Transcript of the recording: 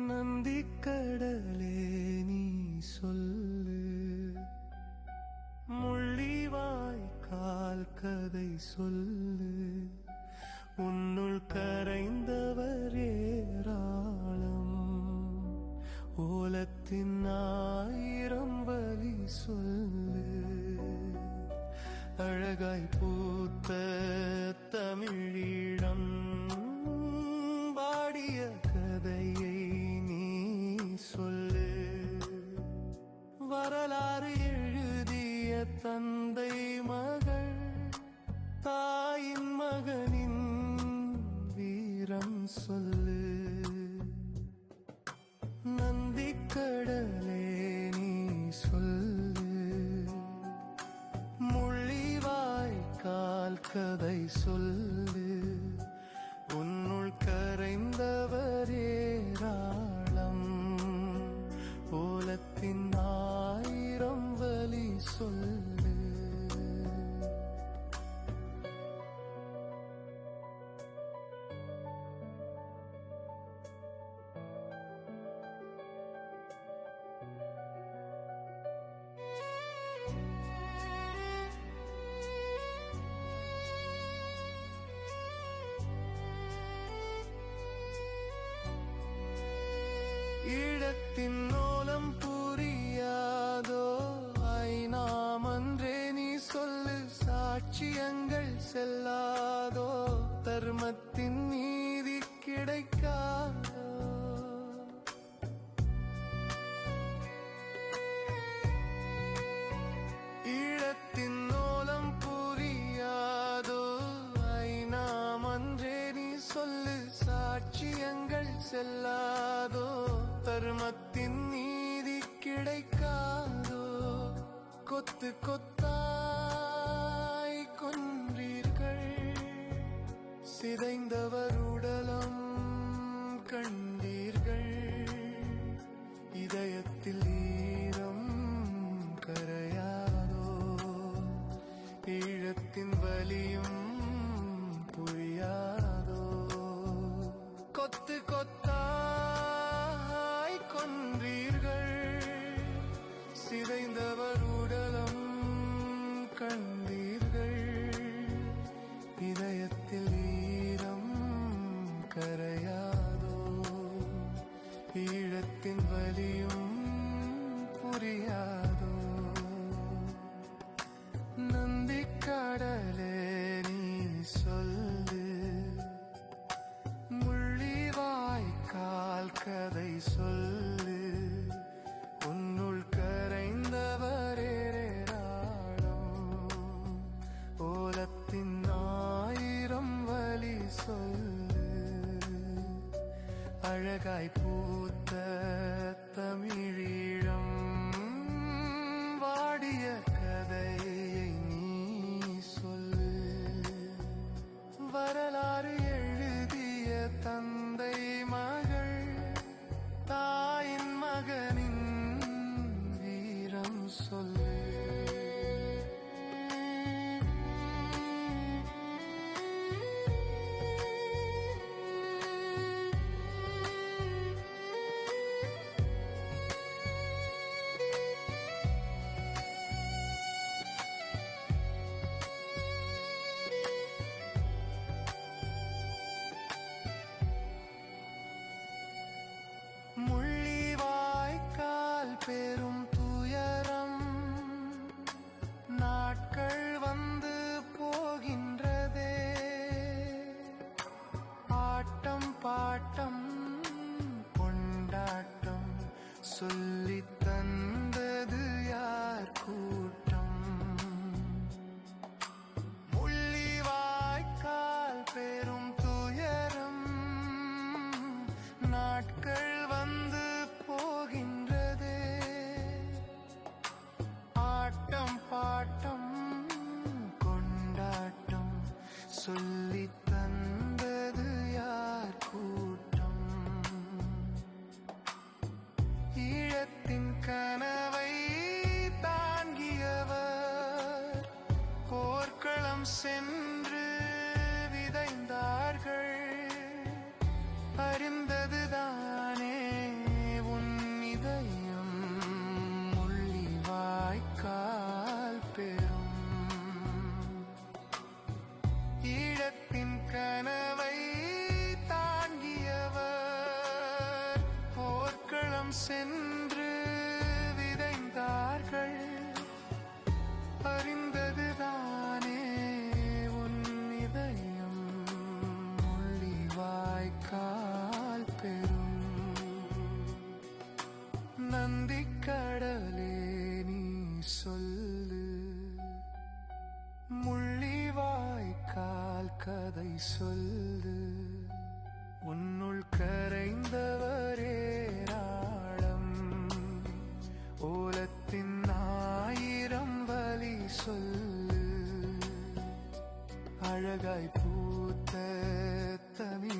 நந்திக்கடலே நீ சொல்லு, முள்ளிவாய்க்கால் கதை சொல்லு. உன்னுள் கரைந்தவர் ஏராளம், ஓலத்தின் 1000 வழி சொல்லு. அழகாய் பூத்த தமிழீழம் வாடிய கதையை நீ சொல்லு. வரலாறு எழுதிய தந்தை மகள், தாயின் மகனின் வீரம் சொல்லு. நந்திக்கடலே நீ சொல்லு, முள்ளிவாய்க்கால் கதை சொல்லு. உன்னுள் கரைந்தவர் ஏராளம், ஓலத்தின் 1000 வழி சொல்லு. ஈழத்தின் ஓலம் புரியாதோ, ஐநாமன்றே நீ சொல்லு. சாட்சியங்கள் செல்லாதோ, தர்மத்தின் நீதி கிடைக்காதோ. ஈழத்தின் ஓலம் புரியாதோ, ஐநாமன்றே நீ சொல்லு. சாட்சியங்கள் செல்லாதோ, தர்மத்தின் நீதி கிடைக்காதோ. கொத்து கொத்தாய் கொன்றீர்கள், சிதைந்தவர் உடலம் கண்டீர்கள். இதயத்தில் ஈரம் கரையாதோ, ஈழத்தின் வலியும் புரியாதோ. கொத்து கொத்தாய் கொன்றீர்கள், சிதைந்தவர் உடலம் கண்டீர்கள். இதயத்தில் ஈரம் கரையாதோ, ஈழத்தின் வலியும் புரியாதோ. நந்திக்கடலே நீ சொல்லு, முள்ளிவாய்க்கால் கதை சொல்லு. உன்னுள் கரைந்தவர் ஏராளம், ஓலத்தின் 1000 வழி சொல்லு. அழகாய் பூத்த தமிழீழம் வாடிய கதையை நீ சொல்லு. வரலாறு எழுதிய தந்தை மகள், தாயின் மகனின் வீரம் சொல்லு. முள்ளிவாய்க்கால் பெரும் துயரம், நாட்கள் வந்து போகின்றதே. ஆட்டம் பாட்டம் கொண்டாட்டம் சொல்லித் தந்தது யார் கூட்டம். முள்ளிவாய்க்கால் பெரும் துயரம், நாட்கள் வந்து போகின்றதே. ஆட்டம் பாட்டம் கொண்டாட்டம் சொல்லித் தந்தது யார் கூட்டம். ஈழத்தின் கனவை தாங்கியவர் போர்க்களம் சென்று விதைந்தார்கள். அறிந்ததுதானே சொல்லு. உன்னுள் கரைந்தவரே நாளம் ஓலத்தின் 1000 வழி சொல்லு. அழகாய் பூத்த தமிழ்